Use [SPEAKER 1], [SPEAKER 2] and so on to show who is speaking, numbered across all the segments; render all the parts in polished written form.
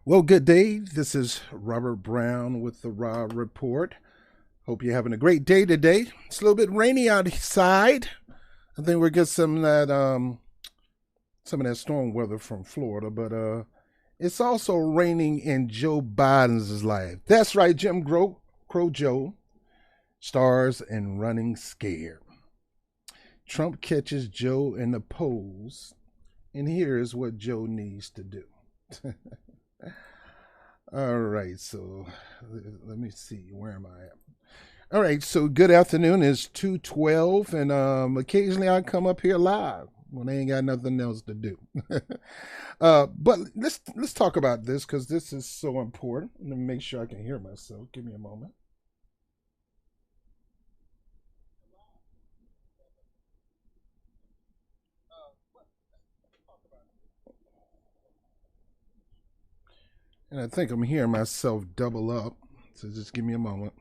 [SPEAKER 1] Well, good day. This is Robert Brown with the Raw Report. Hope you're having a great day today. It's a little bit rainy outside. I think we'll get some of that storm weather from Florida, but it's also raining in Joe Biden's life. That's right, Crow Joe stars in Running Scared. Trump catches Joe in the polls, and here's what Joe needs to do. All right, so let me see. Where am I at? All right, so good afternoon. It's 2:12, and occasionally I come up here live when I ain't got nothing else to do. But let's talk about this because this is so important. Let me make sure I can hear myself. Give me a moment. And I think I'm hearing myself double up. So just give me a moment.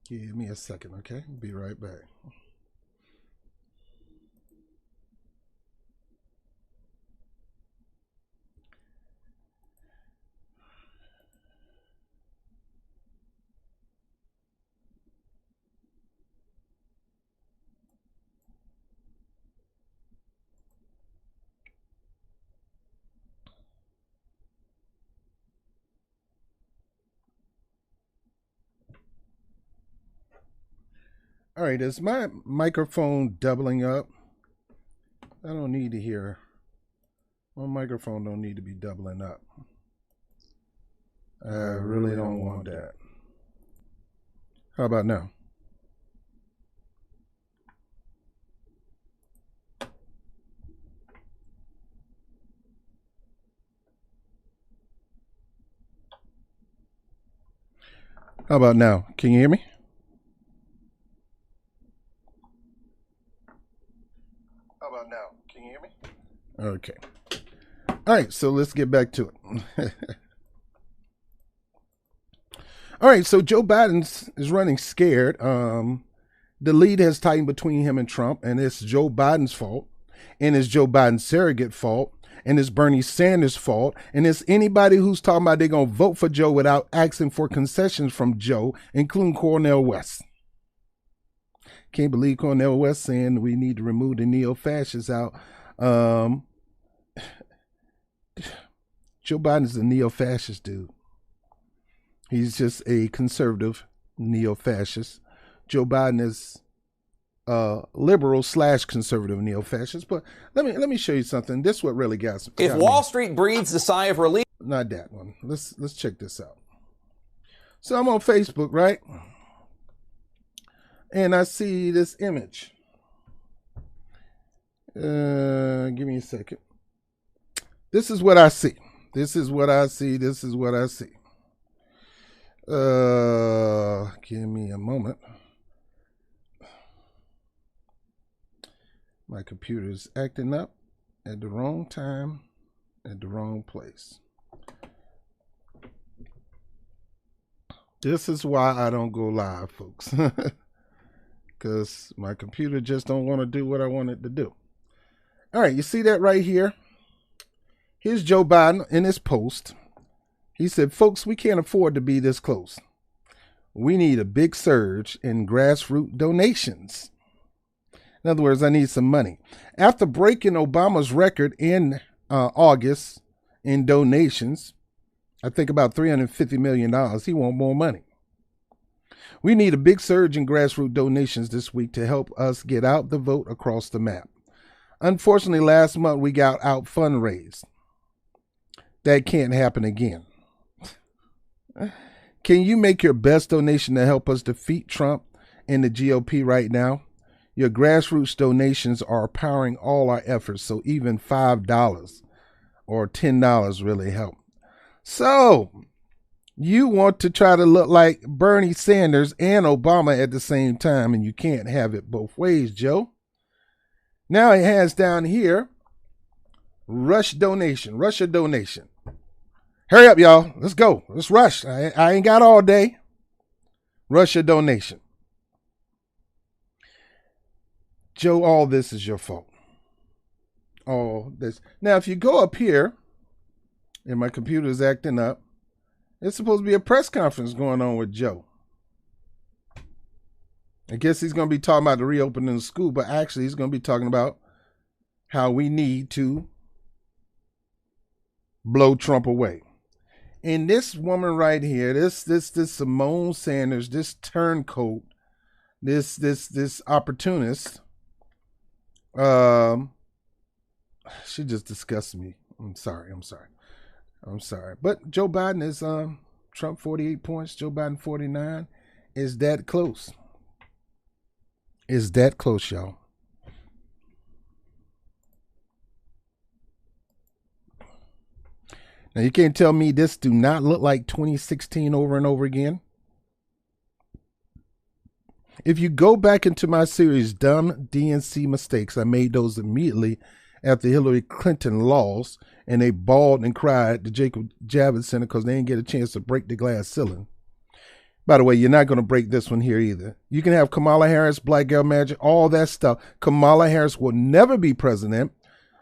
[SPEAKER 1] Give me a second, okay? Be right back. All right, is my microphone doubling up? I don't need to hear. My microphone don't need to be doubling up. I really don't want that. How about now? How about now? Can you hear me? How about now? Can you hear me? Okay. All right, so let's get back to it. All right, so Joe Biden is running scared. The lead has tightened between him and Trump, and it's Joe Biden's fault, and it's Joe Biden's surrogate fault, and it's Bernie Sanders' fault, and it's anybody who's talking about they're going to vote for Joe without asking for concessions from Joe, including Cornel West. Can't believe Cornel West saying we need to remove the neo-fascists out. Um, Joe Biden's a neo-fascist dude. He's just a conservative neo-fascist. Joe Biden is liberal slash conservative neo-fascist. But let me show you something. This is what really got
[SPEAKER 2] If Wall Street breathes a sigh of relief.
[SPEAKER 1] Not that one. Let's check this out. So I'm on Facebook, right? And I see this image. Give me a second. This is what I see. This is what I see. This is what I see. Give me a moment. My computer is acting up at the wrong time, at the wrong place. This is why I don't go live, folks. Because my computer just don't want to do what I want it to do. All right, you see that right here? Here's Joe Biden in his post. He said, folks, we can't afford to be this close. We need a big surge in grassroots donations. In other words, I need some money. After breaking Obama's record in August in donations, I think about $350 million, he wants more money. We need a big surge in grassroots donations this week to help us get out the vote across the map. Unfortunately, last month we got out fundraised. That can't happen again. Can you make your best donation to help us defeat Trump and the GOP right now? Your grassroots donations are powering all our efforts, so even $5 or $10 really help. So, you want to try to look like Bernie Sanders and Obama at the same time, and you can't have it both ways, Joe. Now it has down here, Russia donation. Hurry up, y'all. Let's go. Let's rush. I ain't got all day. Russia donation. Joe, all this is your fault. all this. Now, if you go up here, and my computer is acting up, it's supposed to be a press conference going on with Joe. I guess he's going to be talking about the reopening of school, but actually he's going to be talking about how we need to blow Trump away. And this woman right here, this Simone Sanders, this turncoat, this opportunist, she just disgusts me. I'm sorry. But Joe Biden is Trump 48 points, Joe Biden 49. Is that close? Is that close, y'all? Now, you can't tell me this do not look like 2016 over and over again. If you go back into my series, Dumb DNC Mistakes, I made those immediately after Hillary Clinton lost, and they bawled and cried at the Jacob Javits Center because they didn't get a chance to break the glass ceiling. By the way, you're not going to break this one here either. You can have Kamala Harris, Black Girl Magic, all that stuff. Kamala Harris will never be president.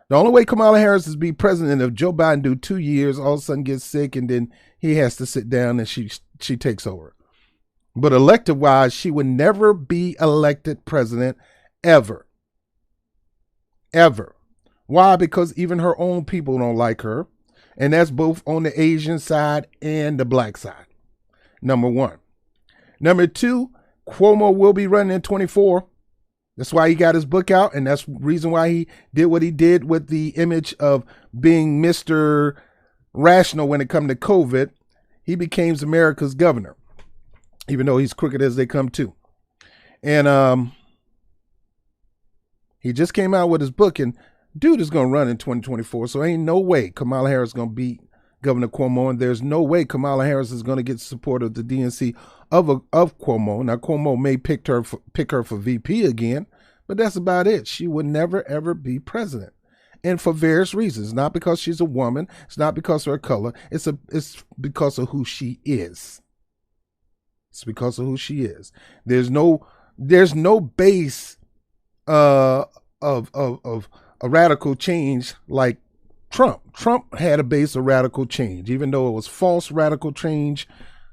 [SPEAKER 1] The only way Kamala Harris is be president if Joe Biden do 2 years, all of a sudden gets sick, and then he has to sit down and she takes over. But elected-wise, she would never be elected president ever. Ever. Why? Because even her own people don't like her. And that's both on the Asian side and the black side. Number one. Number two, Cuomo will be running in 24. That's why he got his book out, and that's the reason why he did what he did with the image of being Mr. Rational when it comes to COVID. He became America's governor, even though he's crooked as they come too. And he just came out with his book, and dude is going to run in 2024, so ain't no way Kamala Harris is going to beat Governor Cuomo, and there's no way Kamala Harris is going to get support of the DNC of Cuomo. Now, Cuomo may pick her for VP again, but that's about it. She would never, ever be president. And for various reasons. Not because she's a woman. It's not because of her color. It's because of who she is. It's because of who she is. There's no base of a radical change like Trump. Trump had a base of radical change. Even though it was false radical change,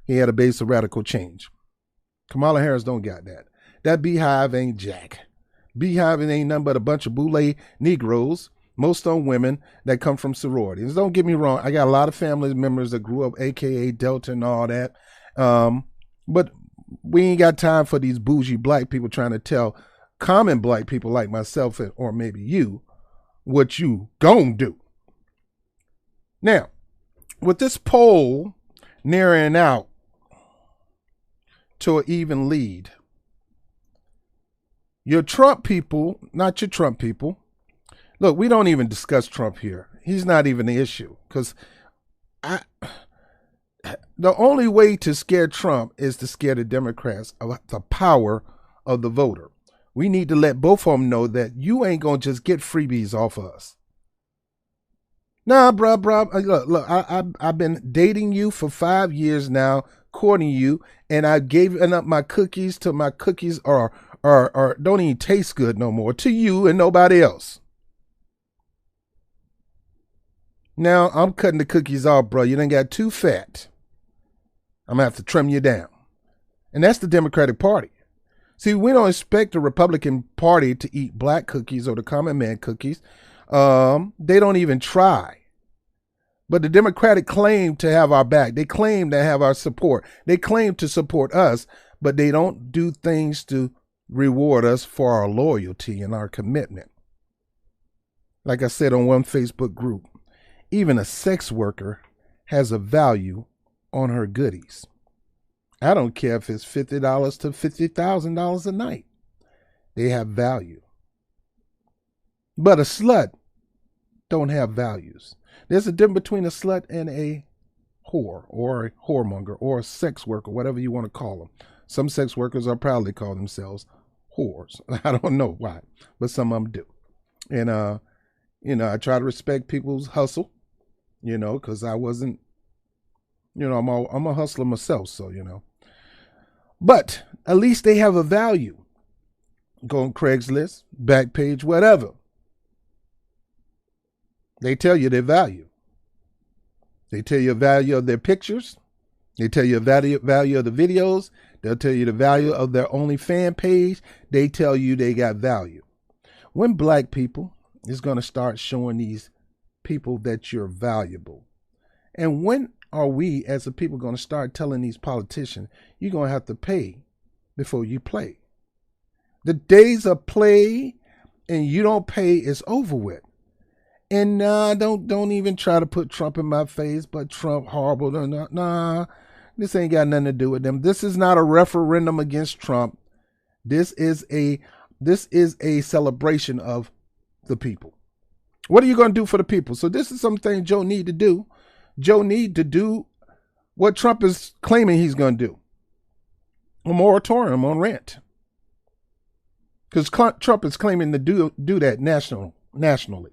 [SPEAKER 1] he had a base of radical change. Kamala Harris don't got that. That beehive ain't jack. Beehive ain't nothing but a bunch of boule Negroes, most of them women, that come from sororities. Don't get me wrong. I got a lot of family members that grew up, AKA Delta and all that. But we ain't got time for these bougie black people trying to tell common black people like myself or maybe you what you gon' do. Now, with this poll narrowing out to an even lead, your Trump people, not your Trump people, look, we don't even discuss Trump here. He's not even the issue, because the only way to scare Trump is to scare the Democrats of the power of the voter. We need to let both of them know that you ain't going to just get freebies off of us. Nah, bro. Look, I've been dating you for 5 years now, courting you, and I've given up my cookies till my cookies are don't even taste good no more to you and nobody else. Now I'm cutting the cookies off, bro. You done got too fat. I'm gonna have to trim you down. And that's the Democratic Party. See, we don't expect the Republican Party to eat black cookies or the common man cookies. They don't even try. But the Democratic claim to have our back. They claim to have our support. They claim to support us, but they don't do things to reward us for our loyalty and our commitment. Like I said on one Facebook group, even a sex worker has a value on her goodies. I don't care if it's $50 to $50,000 a night. They have value. But a slut don't have values. There's a difference between a slut and a whore or a whoremonger or a sex worker, whatever you want to call them. Some sex workers are proudly call themselves whores. I don't know why, but some of them do. And, I try to respect people's hustle, because I wasn't, I'm a hustler myself, so, But at least they have a value. Go on Craigslist, Backpage, whatever. They tell you their value. They tell you the value of their pictures. They tell you the value of the videos. They'll tell you the value of their OnlyFans page. They tell you they got value. When black people is going to start showing these people that you're valuable? And when are we as a people going to start telling these politicians, you're going to have to pay before you play? The days of play and you don't pay is over with. And don't even try to put Trump in my face, but Trump horrible. Nah, this ain't got nothing to do with them. This is not a referendum against Trump. This is a celebration of the people. What are you going to do for the people? So this is something Joe need to do. Joe need to do what Trump is claiming he's going to do. A moratorium on rent. Because Trump is claiming to do that nationally.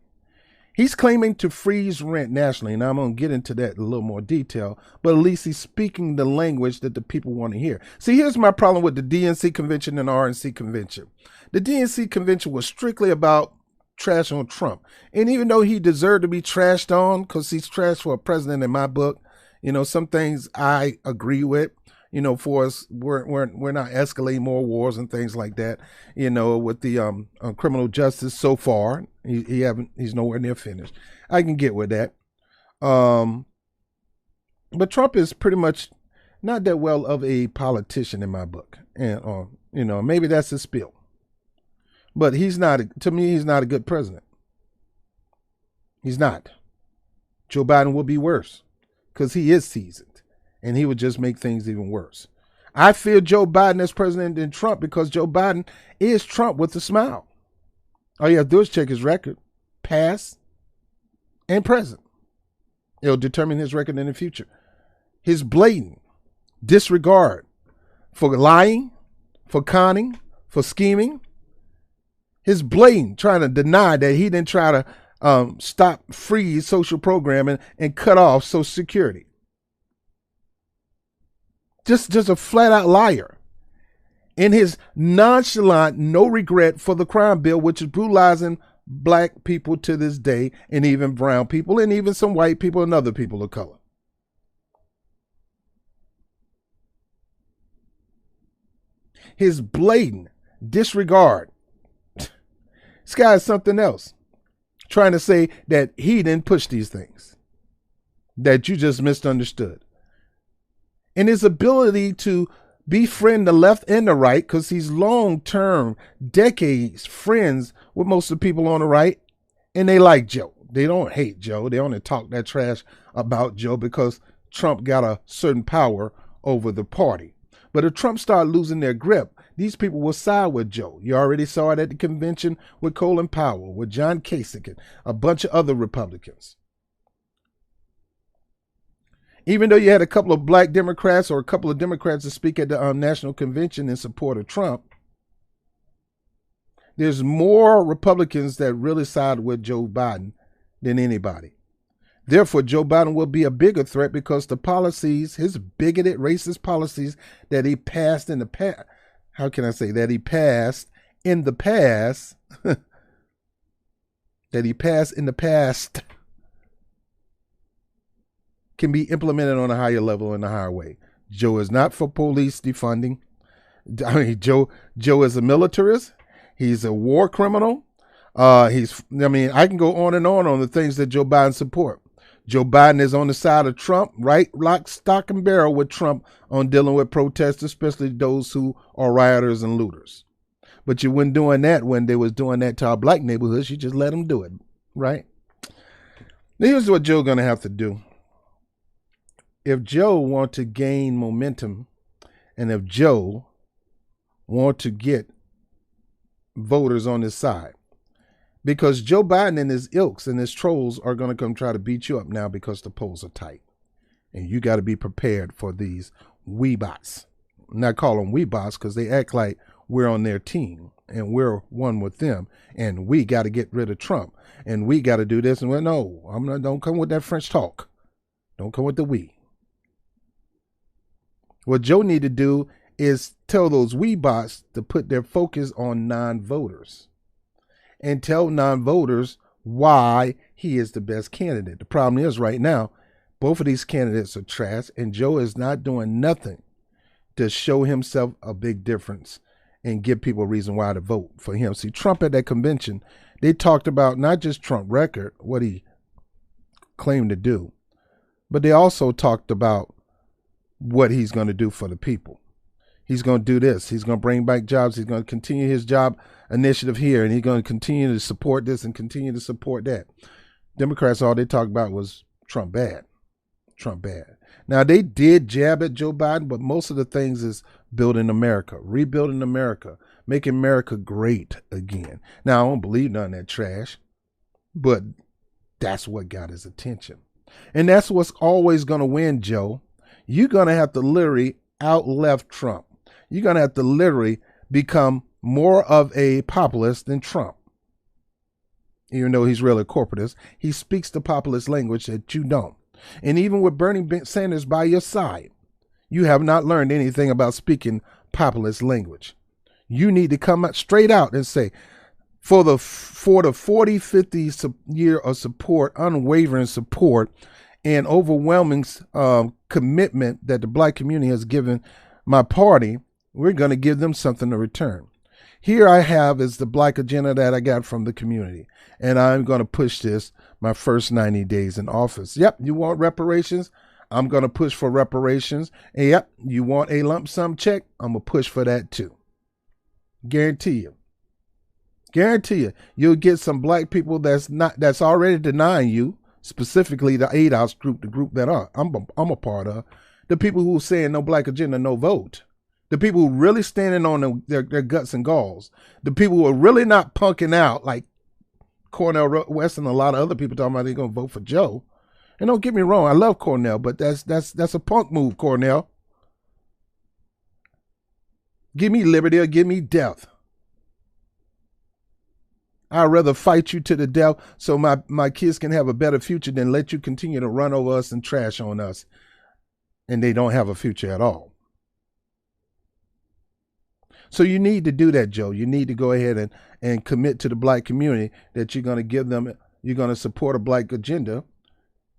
[SPEAKER 1] He's claiming to freeze rent nationally. Now, I'm going to get into that in a little more detail, but at least he's speaking the language that the people want to hear. See, here's my problem with the DNC convention and RNC convention. The DNC convention was strictly about trash on Trump. And even though he deserved to be trashed on, because he's trashed for a president in my book, some things I agree with. For us, we're not escalating more wars and things like that. With the criminal justice so far, he's nowhere near finished. I can get with that. But Trump is pretty much not that well of a politician in my book, and maybe that's his spiel. But to me, he's not a good president. He's not. Joe Biden will be worse because he is seasoned. And he would just make things even worse. I fear Joe Biden as president than Trump because Joe Biden is Trump with a smile. All you have to do is check his record, past and present. It'll determine his record in the future. His blatant disregard for lying, for conning, for scheming. His blatant trying to deny that he didn't try to stop free social programming and cut off Social Security. Just a flat out liar. In his nonchalant, no regret for the crime bill, which is brutalizing black people to this day, and even brown people, and even some white people and other people of color. His blatant disregard. This guy is something else. Trying to say that he didn't push these things. That you just misunderstood. And his ability to befriend the left and the right, because he's long-term, decades friends with most of the people on the right, and they like Joe. They don't hate Joe. They only talk that trash about Joe because Trump got a certain power over the party. But if Trump started losing their grip, these people will side with Joe. You already saw it at the convention with Colin Powell, with John Kasich, and a bunch of other Republicans. Even though you had a couple of black Democrats or a couple of Democrats to speak at the national convention in support of Trump, there's more Republicans that really side with Joe Biden than anybody. Therefore, Joe Biden will be a bigger threat because the policies, his bigoted, racist policies that he passed in the past, that he passed in the past, can be implemented on a higher level in a higher way. Joe is not for police defunding. Joe is a militarist. He's a war criminal. I can go on and on the things that Joe Biden support. Joe Biden is on the side of Trump, right? Lock, stock, and barrel with Trump on dealing with protesters, especially those who are rioters and looters. But you weren't doing that when they was doing that to our black neighborhoods. You just let them do it, right? Now, here's what Joe's going to have to do. If Joe wants to gain momentum, and if Joe wants to get voters on his side, because Joe Biden and his ilks and his trolls are going to come try to beat you up now because the polls are tight. And you got to be prepared for these weebots. I'm not call them weebots because they act like we're on their team and we're one with them. And we got to get rid of Trump. And we got to do this. And well, no, don't come with that French talk. Don't come with the we. What Joe need to do is tell those weebots to put their focus on non-voters and tell non-voters why he is the best candidate. The problem is right now, both of these candidates are trash, and Joe is not doing nothing to show himself a big difference and give people a reason why to vote for him. See, Trump at that convention, they talked about not just Trump record, what he claimed to do, but they also talked about what he's going to do for the people. He's going to do this. He's going to bring back jobs. He's going to continue his job initiative here, and he's going to continue to support this and continue to support that. Democrats, all they talked about was Trump bad. Trump bad. Now, they did jab at Joe Biden, but most of the things is building America, rebuilding America, making America great again. Now, I don't believe none of that trash, but that's what got his attention. And that's what's always going to win, Joe. You're going to have to literally out-left Trump. You're going to have to literally become more of a populist than Trump. Even though he's really a corporatist, he speaks the populist language that you don't. And even with Bernie Sanders by your side, you have not learned anything about speaking populist language. You need to come out straight out and say, for the 40, 50 year of support, unwavering support, and overwhelming commitment that the black community has given my party, we're going to give them something to return. Here I have is the black agenda that I got from the community, and I'm going to push this my first 90 days in office. Yep, you want reparations? I'm going to push for reparations. And yep, you want a lump sum check? I'm going to push for that too. Guarantee you. Guarantee you, you'll get some black people that's already denying you, specifically the ADOS group, the group that I'm a part of, the people who are saying no black agenda, no vote. The people who really standing on their guts and galls. The people who are really not punking out like Cornel West and a lot of other people talking about they're going to vote for Joe. And don't get me wrong, I love Cornel, but that's a punk move, Cornel. Give me liberty or give me death. I'd rather fight you to the death so my kids can have a better future than let you continue to run over us and trash on us. And they don't have a future at all. So you need to do that, Joe. You need to go ahead and commit to the black community that you're going to give them, you're going to support a black agenda,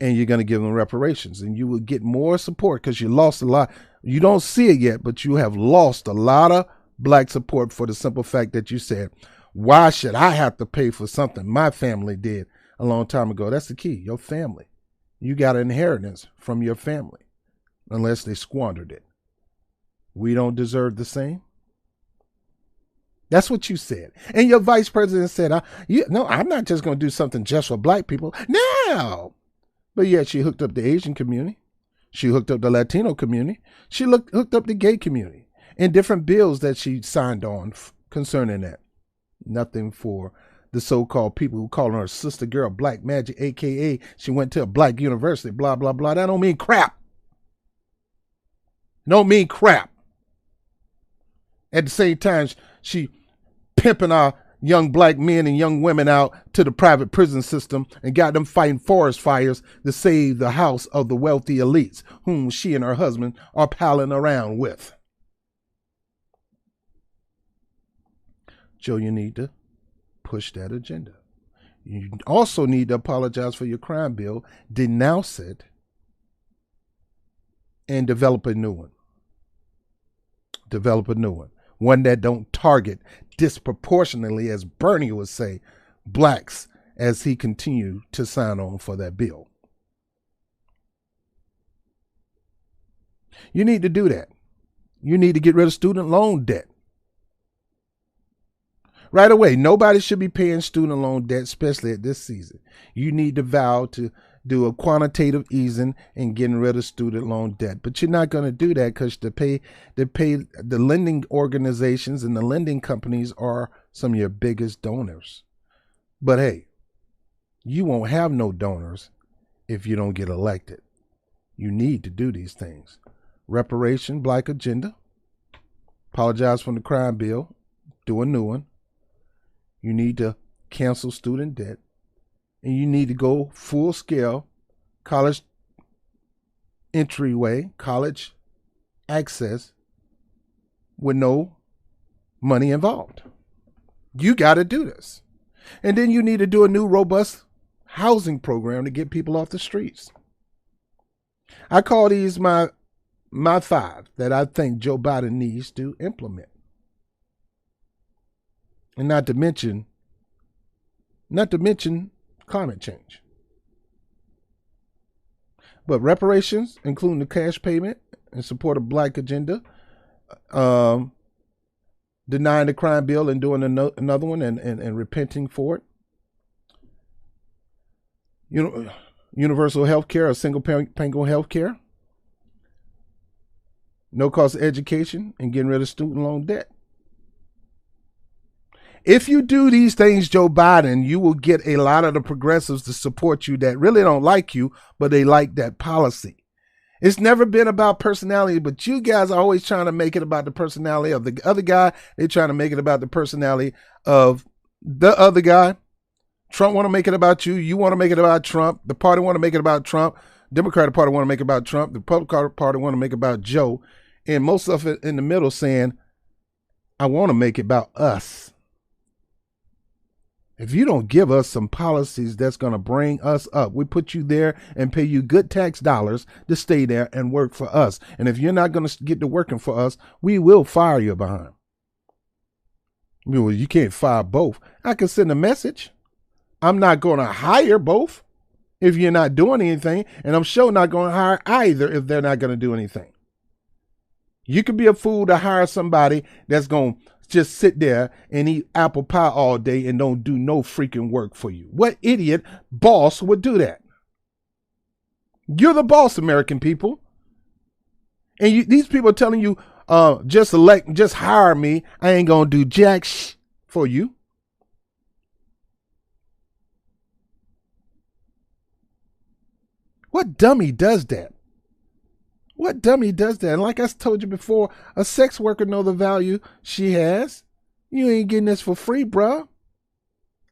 [SPEAKER 1] and you're going to give them reparations. And you will get more support because you lost a lot. You don't see it yet, but you have lost a lot of black support for the simple fact that you said, why should I have to pay for something my family did a long time ago? That's the key, your family. You got an inheritance from your family, unless they squandered it. We don't deserve the same. That's what you said. And your vice president said, no, I'm not just going to do something just for black people. No. But yet she hooked up the Asian community. She hooked up the Latino community. She hooked up the gay community and different bills that she signed on concerning that. Nothing for the so-called people who call her sister girl, Black Magic, a.k.a. she went to a black university, blah, blah, blah. That don't mean crap. Don't mean crap. At the same time, she pimping our young black men and young women out to the private prison system and got them fighting forest fires to save the house of the wealthy elites whom she and her husband are palling around with. Joe, you need to push that agenda. You also need to apologize for your crime bill, denounce it, and develop a new one. Develop a new one. One that don't target disproportionately, as Bernie would say, blacks as he continued to sign on for that bill. You need to do that. You need to get rid of student loan debt. Right away, nobody should be paying student loan debt, especially at this season. You need to vow to do a quantitative easing and getting rid of student loan debt. But you're not going to do that because the lending organizations and the lending companies are some of your biggest donors. But hey, you won't have no donors if you don't get elected. You need to do these things. Reparation, black agenda, apologize for the crime bill, do a new one. You need to cancel student debt, and you need to go full scale college entryway, college access with no money involved. You got to do this. And then you need to do a new robust housing program to get people off the streets. I call these my 5 that I think Joe Biden needs to implement. And not to mention climate change. But reparations, including the cash payment in support of Black agenda, denying the crime bill and doing another one and repenting for it. Universal health care, a single payment health care. No cost education and getting rid of student loan debt. If you do these things, Joe Biden, you will get a lot of the progressives to support you that really don't like you, but they like that policy. It's never been about personality, but you guys are always trying to make it about the personality of the other guy. They're trying to make it about the personality of the other guy. Trump want to make it about you. You want to make it about Trump. The party want to make it about Trump. Democratic Party want to make it about Trump. The Republican Party want to make it about Joe. And most of it in the middle saying, I want to make it about us. If you don't give us some policies that's going to bring us up, we put you there and pay you good tax dollars to stay there and work for us. And if you're not going to get to working for us, we will fire you behind. Well, you can't fire both. I can send a message. I'm not going to hire both if you're not doing anything. And I'm sure not going to hire either if they're not going to do anything. You could be a fool to hire somebody that's going to just sit there and eat apple pie all day and don't do no freaking work for you. What idiot boss would do that? You're the boss, American people. And these people are telling you, just hire me. I ain't going to do jack for you. What dummy does that? What dummy does that? And like I told you before, a sex worker know the value she has. You ain't getting this for free, bruh.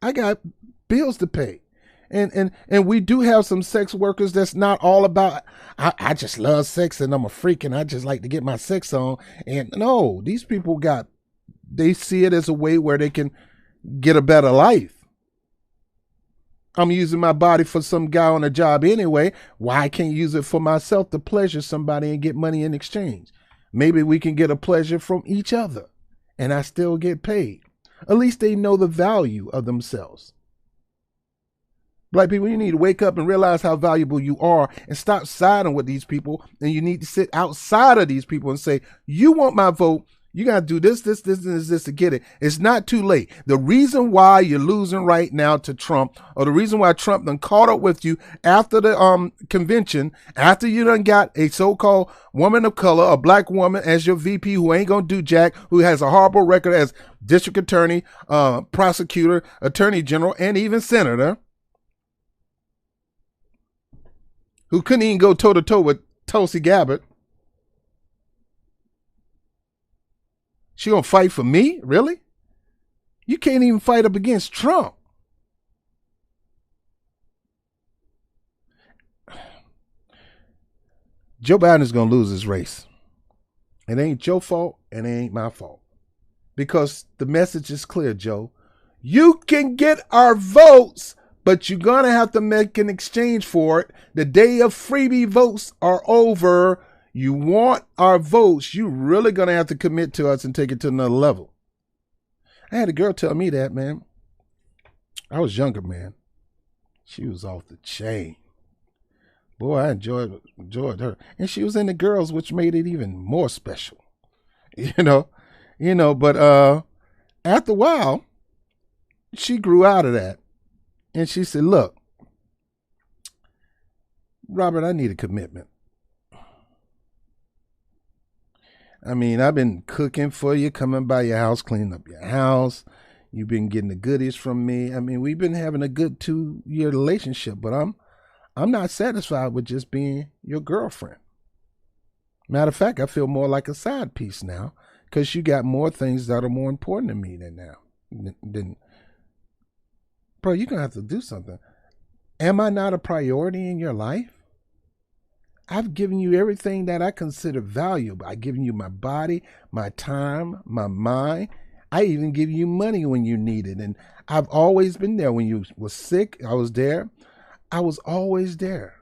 [SPEAKER 1] I got bills to pay. And we do have some sex workers that's not all about, I just love sex and I'm a freak and I just like to get my sex on. And no, these people they see it as a way where they can get a better life. I'm using my body for some guy on a job anyway. Why I can't use it for myself to pleasure somebody and get money in exchange? Maybe we can get a pleasure from each other and I still get paid. At least they know the value of themselves. Black people, you need to wake up and realize how valuable you are and stop siding with these people. And you need to sit outside of these people and say, you want my vote. You got to do this to get it. It's not too late. The reason why you're losing right now to Trump, or the reason why Trump done caught up with you after the convention, after you done got a so-called woman of color, a black woman as your VP who ain't going to do jack, who has a horrible record as district attorney, prosecutor, attorney general, and even senator, who couldn't even go toe-to-toe with Tulsi Gabbard. She gonna fight for me? Really? You can't even fight up against Trump. Joe Biden is gonna lose his race. It ain't your fault and it ain't my fault. Because the message is clear, Joe. You can get our votes, but you're gonna have to make an exchange for it. The day of freebie votes are over. You want our votes, you really going to have to commit to us and take it to another level. I had a girl tell me that, man. I was younger, man. She was off the chain. Boy, I enjoyed her. And she was in the girls, which made it even more special. But after a while, she grew out of that. And she said, look, Robert, I need a commitment. I mean, I've been cooking for you, coming by your house, cleaning up your house. You've been getting the goodies from me. I mean, we've been having a good 2-year relationship, but I'm not satisfied with just being your girlfriend. Matter of fact, I feel more like a side piece now because you got more things that are more important to me than bro, you're going to have to do something. Am I not a priority in your life? I've given you everything that I consider valuable. I've given you my body, my time, my mind. I even give you money when you need it. And I've always been there. When you was sick, I was there. I was always there.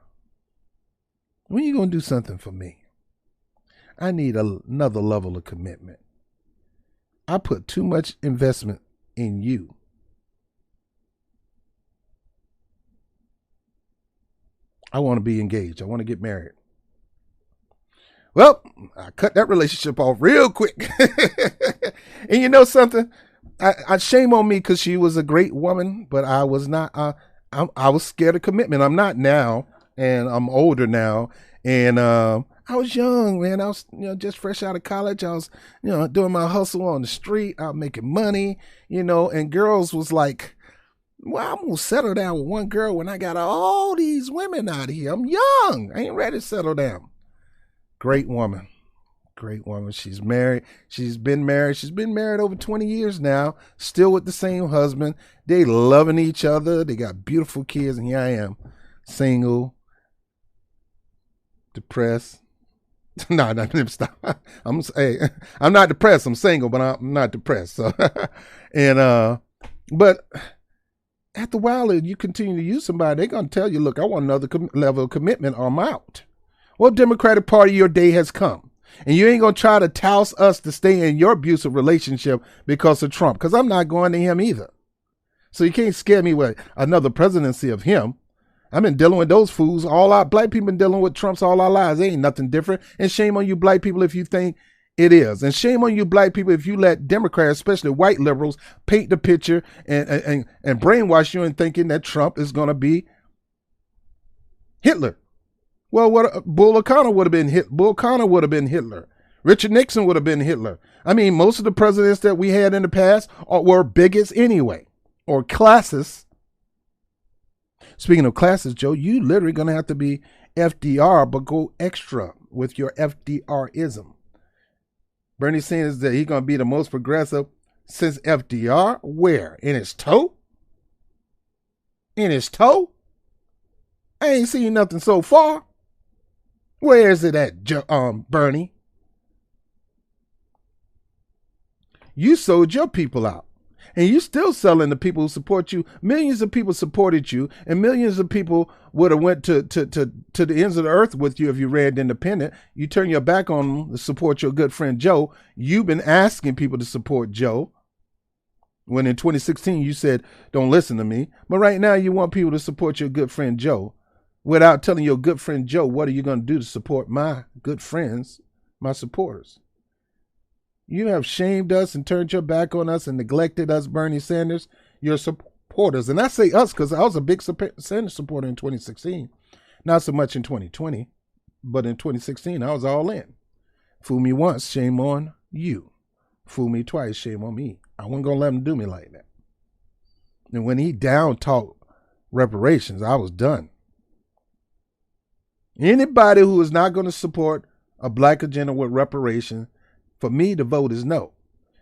[SPEAKER 1] When you going to do something for me? I need another level of commitment. I put too much investment in you. I want to be engaged. I want to get married. Well, I cut that relationship off real quick. And you know something? I shame on me because she was a great woman, but I was not. I was scared of commitment. I'm not now, and I'm older now. And I was young, man. I was, just fresh out of college. I was, doing my hustle on the street. I was making money, and girls was like, well, I'm going to settle down with one girl when I got all these women out here. I'm young. I ain't ready to settle down. Great woman. Great woman. She's married. She's been married. She's been married over 20 years now, still with the same husband. They loving each other. They got beautiful kids. And here I am, single, depressed. No, stop. I'm not depressed. I'm single, but I'm not depressed. So, but after a while, you continue to use somebody, they're going to tell you, look, I want another level of commitment or I'm out. Well, Democratic Party, your day has come. And you ain't going to try to touse us to stay in your abusive relationship because of Trump, because I'm not going to him either. So you can't scare me with another presidency of him. I've been dealing with those fools all our black people been dealing with Trumps all our lives. They ain't nothing different. And shame on you black people if you think it is. And shame on you black people if you let Democrats, especially white liberals, paint the picture and brainwash you in thinking that Trump is going to be Hitler. Well, what Bull Connor would have been Bull Connor would have been Hitler. Richard Nixon would have been Hitler. I mean, most of the presidents that we had in the past were bigots anyway, or classists. Speaking of classes, Joe, you literally going to have to be FDR, but go extra with your FDR-ism. Bernie Sanders that he's going to be the most progressive since FDR. Where? In his toe? In his toe? I ain't seen nothing so far. Where is it at, Bernie? You sold your people out. And you still selling the people who support you. Millions of people supported you, and millions of people would have went to the ends of the earth with you if you ran independent. You turn your back on them to support your good friend Joe. You've been asking people to support Joe. When in 2016 you said, don't listen to me. But right now you want people to support your good friend Joe without telling your good friend Joe, what are you going to do to support my good friends, my supporters? You have shamed us and turned your back on us and neglected us, Bernie Sanders, your supporters. And I say us because I was a big Sanders supporter in 2016. Not so much in 2020, but in 2016, I was all in. Fool me once, shame on you. Fool me twice, shame on me. I wasn't going to let him do me like that. And when he down-talked reparations, I was done. Anybody who is not going to support a black agenda with reparations, for me, the vote is no.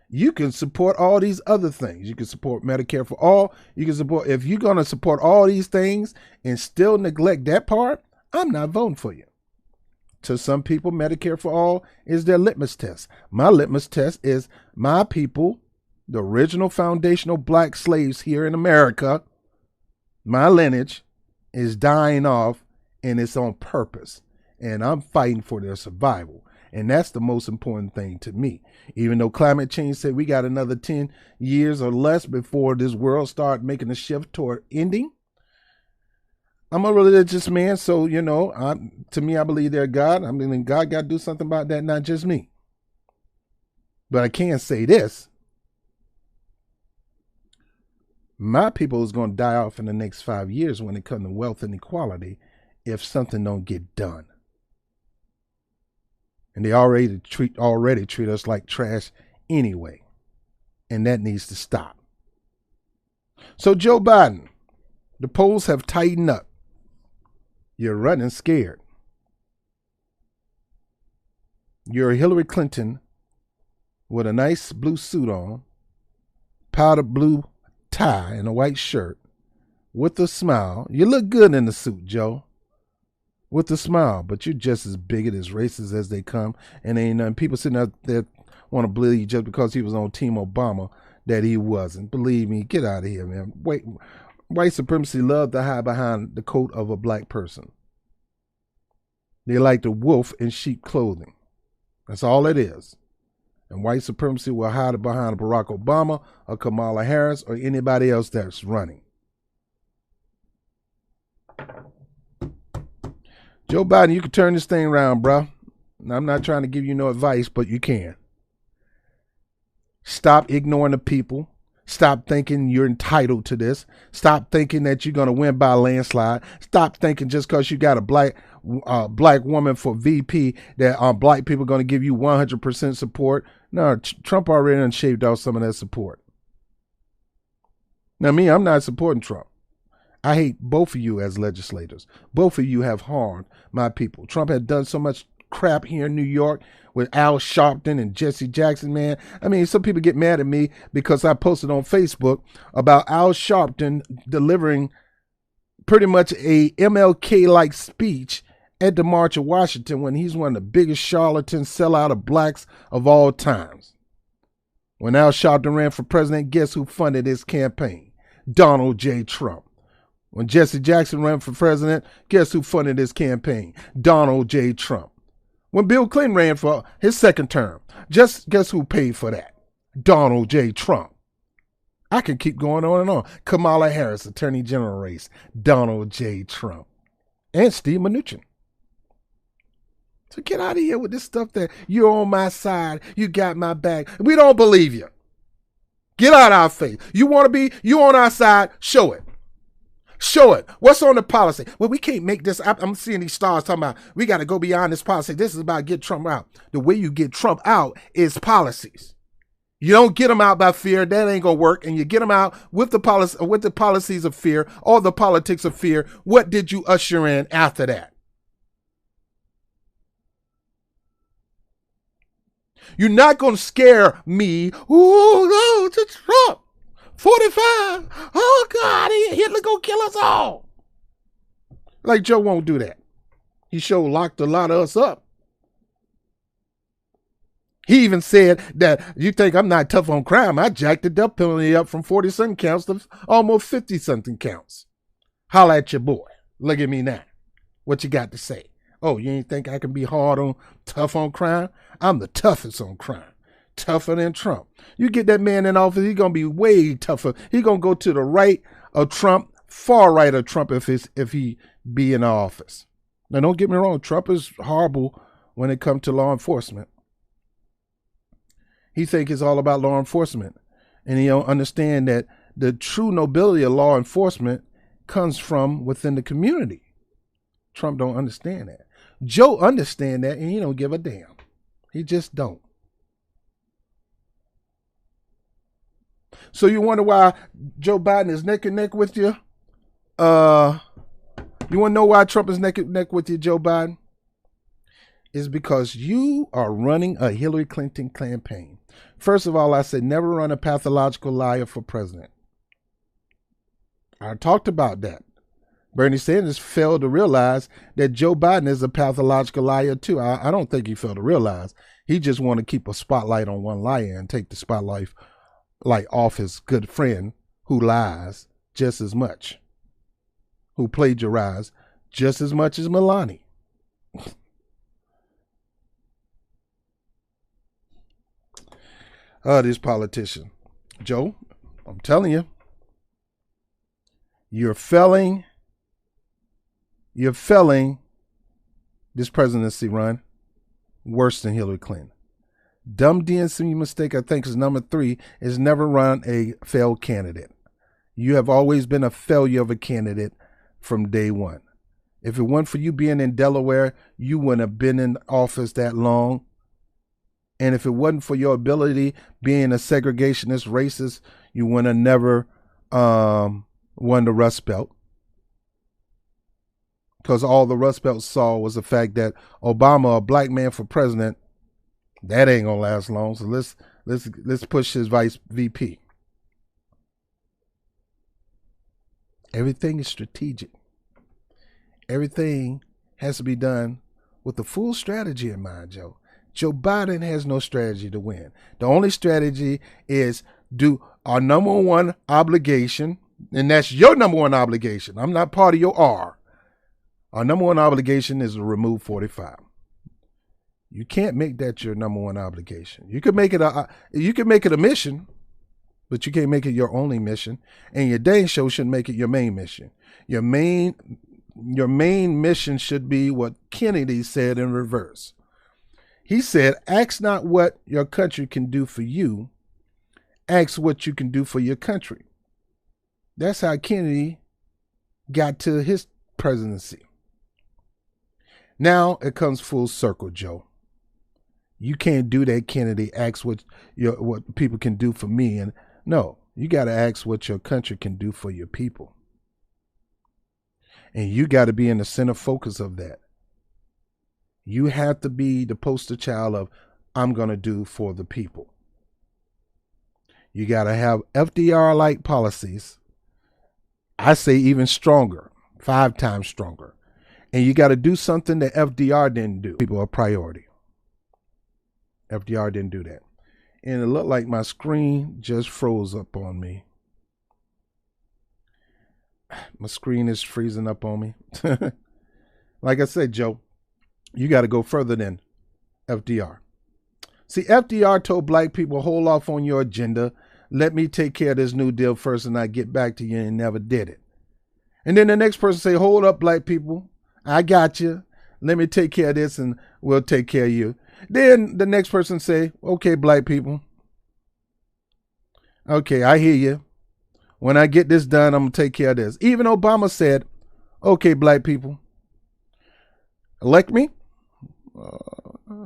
[SPEAKER 1] You can support all these other things. You can support Medicare for all. You can support, if you're going to support all these things and still neglect that part, I'm not voting for you. To some people, Medicare for all is their litmus test. My litmus test is my people, the original foundational black slaves here in America, my lineage is dying off and it's on purpose. And I'm fighting for their survival. And that's the most important thing to me. Even though climate change said we got another 10 years or less before this world start making a shift toward ending. I'm a religious man, so, to me, I believe there's God. I mean, God got to do something about that, not just me. But I can say this. My people is going to die off in the next 5 years when it comes to wealth and equality if something don't get done. And they already treat us like trash anyway. And that needs to stop. So Joe Biden, the polls have tightened up. You're running scared. You're Hillary Clinton with a nice blue suit on, powder blue tie and a white shirt with a smile. You look good in the suit, Joe. With a smile, but you're just as bigot, as racist as they come, and ain't nothing. People sitting out there want to believe just because he was on Team Obama that he wasn't. Believe me, get out of here, man. White supremacy love to hide behind the coat of a black person. They like the wolf in sheep clothing. That's all it is. And white supremacy will hide behind Barack Obama or Kamala Harris or anybody else that's running. Joe Biden, you can turn this thing around, bro. I'm not trying to give you no advice, but you can. Stop ignoring the people. Stop thinking you're entitled to this. Stop thinking that you're going to win by a landslide. Stop thinking just because you got a black woman for VP that black people are going to give you 100% support. No, Trump already done shaved off some of that support. Now, me, I'm not supporting Trump. I hate both of you as legislators. Both of you have harmed my people. Trump had done so much crap here in New York with Al Sharpton and Jesse Jackson, man. I mean, some people get mad at me because I posted on Facebook about Al Sharpton delivering pretty much a MLK-like speech at the March of Washington when he's one of the biggest charlatans, sellout of blacks of all times. When Al Sharpton ran for president, guess who funded his campaign? Donald J. Trump. When Jesse Jackson ran for president, guess who funded his campaign? Donald J. Trump. When Bill Clinton ran for his second term, just guess who paid for that? Donald J. Trump. I can keep going on and on. Kamala Harris, Attorney General race, Donald J. Trump. And Steve Mnuchin. So get out of here with this stuff that you're on my side, you got my back. We don't believe you. Get out of our face. You want to be, you on our side, show it. Show it. What's on the policy? Well, we can't make this. I'm seeing these stars talking about we got to go beyond this policy. This is about get Trump out. The way you get Trump out is policies. You don't get them out by fear. That ain't gonna work. And you get them out with the policy, with the policies of fear, or the politics of fear. What did you usher in after that? You're not gonna scare me. Ooh, no, to Trump. 45. Oh, God, Hitler gonna kill us all. Like Joe won't do that. He sure locked a lot of us up. He even said that you think I'm not tough on crime. I jacked the death penalty up from 40-something counts to almost 50-something counts. Holla at your boy. Look at me now. What you got to say? Oh, you ain't think I can be tough on crime? I'm the toughest on crime. Tougher than Trump. You get that man in office, he's going to be way tougher. He's going to go to the right of Trump, far right of Trump if he be in office. Now, don't get me wrong. Trump is horrible when it comes to law enforcement. He think it's all about law enforcement. And he don't understand that the true nobility of law enforcement comes from within the community. Trump don't understand that. Joe understand that, and he don't give a damn. He just don't. So you wonder why Joe Biden is neck and neck with you? You want to know why Trump is neck and neck with you, Joe Biden? It's because you are running a Hillary Clinton campaign. First of all, I said never run a pathological liar for president. I talked about that. Bernie Sanders failed to realize that Joe Biden is a pathological liar too. I don't think he failed to realize. He just want to keep a spotlight on one liar and take the spotlight off his good friend who lies just as much, who plagiarized just as much as Melania. This politician. Joe, I'm telling you, you're failing this presidency run worse than Hillary Clinton. Dumb DNC mistake, I think, is number 3, is never run a failed candidate. You have always been a failure of a candidate from day one. If it weren't for you being in Delaware, you wouldn't have been in office that long. And if it wasn't for your ability being a segregationist, racist, you would have never won the Rust Belt. Because all the Rust Belt saw was the fact that Obama, a black man for president, that ain't gonna last long. So let's push his vice VP. Everything is strategic. Everything has to be done with the full strategy in mind, Joe. Joe Biden has no strategy to win. The only strategy is do our number one obligation, and that's your number one obligation. I'm not part of your R. Our number one obligation is to remove 45. You can't make that your number one obligation. You could make it a mission, but you can't make it your only mission. And your dang show shouldn't make it your main mission. Your main mission should be what Kennedy said in reverse. He said, ask not what your country can do for you, ask what you can do for your country. That's how Kennedy got to his presidency. Now it comes full circle, Joe. You can't do that, Kennedy. Ask what people can do for me. And no, you got to ask what your country can do for your people. And you got to be in the center focus of that. You have to be the poster child of, I'm going to do for the people. You got to have FDR-like policies. I say even stronger, 5 times stronger. And you got to do something that FDR didn't do. People are a priority. FDR didn't do that. And it looked like my screen just froze up on me. My screen is freezing up on me. Like I said, Joe, you got to go further than FDR. See, FDR told black people, hold off on your agenda. Let me take care of this New Deal first and I get back to you, and never did it. And then the next person say, hold up, black people. I got you. Let me take care of this and we'll take care of you. Then the next person say, okay, black people. Okay, I hear you. When I get this done, I'm going to take care of this. Even Obama said, okay, black people, elect me.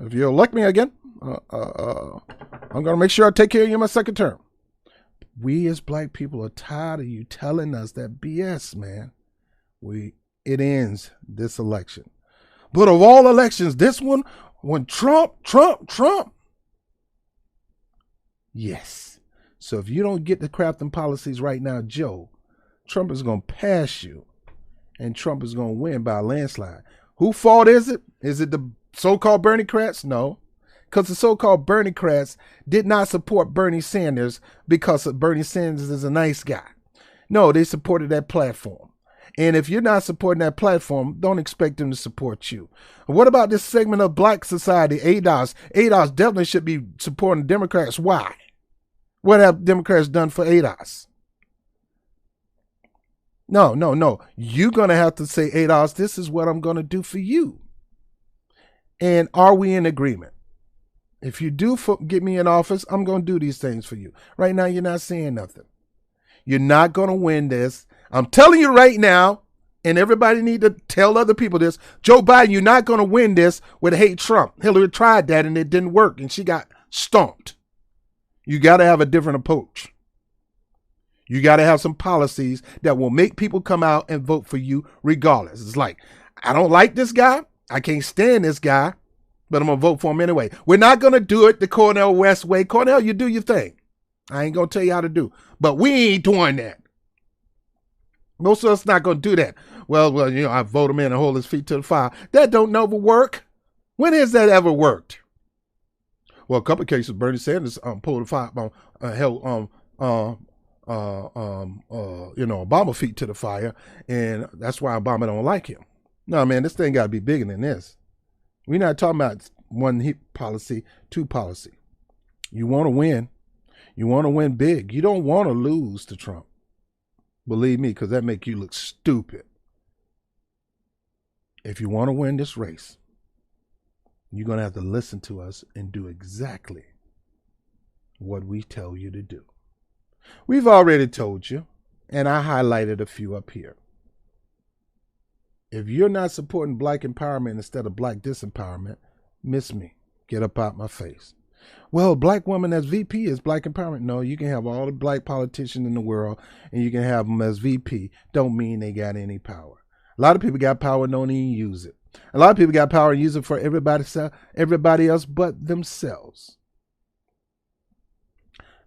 [SPEAKER 1] If you elect me again, I'm going to make sure I take care of you in my second term. We as black people are tired of you telling us that BS, man. It ends this election. But of all elections, this one, when Trump. Yes. So if you don't get the crafting policies right now, Joe, Trump is going to pass you. And Trump is going to win by a landslide. Whose fault is it? Is it the so-called Bernie-crats? No. Because the so-called Bernie-crats did not support Bernie Sanders because Bernie Sanders is a nice guy. No, they supported that platform. And if you're not supporting that platform, don't expect them to support you. What about this segment of black society, ADOS? ADOS definitely should be supporting Democrats. Why? What have Democrats done for ADOS? No. You're going to have to say, ADOS, this is what I'm going to do for you. And are we in agreement? If you do get me in office, I'm going to do these things for you. Right now, you're not saying nothing. You're not going to win this. I'm telling you right now, and everybody need to tell other people this, Joe Biden, you're not going to win this with hate Trump. Hillary tried that and it didn't work and she got stomped. You got to have a different approach. You got to have some policies that will make people come out and vote for you regardless. It's like, I don't like this guy. I can't stand this guy, but I'm going to vote for him anyway. We're not going to do it the Cornel West way. Cornel, you do your thing. I ain't going to tell you how to do, but we ain't doing that. Most of us not going to do that. Well, I vote him in and hold his feet to the fire. That don't never work. When has that ever worked? Well, a couple of cases, Bernie Sanders pulled the fire, held Obama feet to the fire, and that's why Obama don't like him. No, man, this thing got to be bigger than this. We're not talking about one policy, two policy. You want to win. You want to win big. You don't want to lose to Trump. Believe me, because that make you look stupid. If you want to win this race, you're going to have to listen to us and do exactly what we tell you to do. We've already told you, and I highlighted a few up here. If you're not supporting black empowerment instead of black disempowerment, miss me. Get up out my face. Well, black woman as VP is black empowerment. No, you can have all the black politicians in the world and you can have them as VP. Don't mean they got any power. A lot of people got power and don't even use it. A lot of people got power and use it for everybody else but themselves.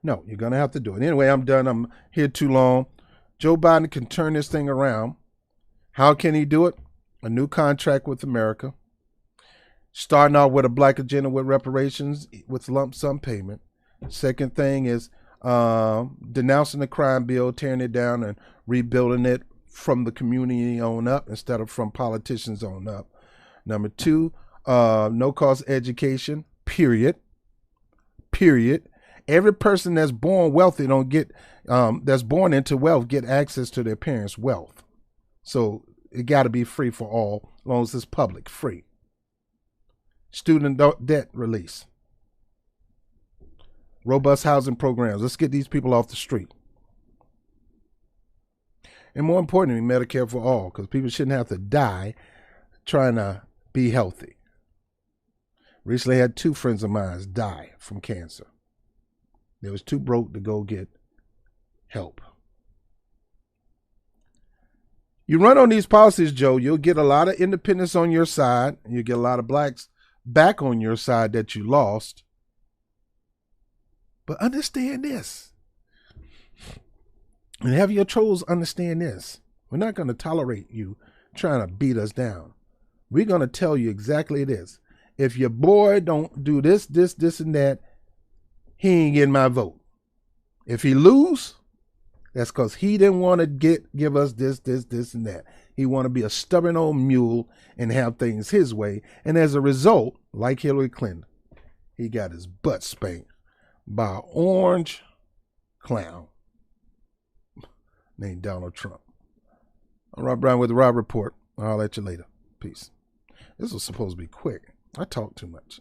[SPEAKER 1] No, you're going to have to do it. Anyway, I'm done. I'm here too long. Joe Biden can turn this thing around. How can he do it? A new contract with America. Starting out with a black agenda with reparations with lump sum payment. Second thing is denouncing the crime bill, tearing it down and rebuilding it from the community on up instead of from politicians on up. Number two, no cost education, period. Every person that's born wealthy don't get, that's born into wealth, get access to their parents' wealth. So it got to be free for all, as long as it's public, free. Student debt release. Robust housing programs. Let's get these people off the street. And more importantly, Medicare for all, because people shouldn't have to die trying to be healthy. Recently had 2 friends of mine die from cancer. They was too broke to go get help. You run on these policies, Joe, you'll get a lot of independents on your side, and you'll get a lot of blacks back on your side that you lost. But understand this. And have your trolls understand this. We're not going to tolerate you trying to beat us down. We're going to tell you exactly this. If your boy don't do this, and that, he ain't getting my vote. If he lose, that's because he didn't want to give us this, and that. He want to be a stubborn old mule and have things his way. And as a result, like Hillary Clinton, he got his butt spanked by an orange clown named Donald Trump. I'm Rob Brown with the Rob Report. I'll let you later. Peace. This was supposed to be quick. I talk too much.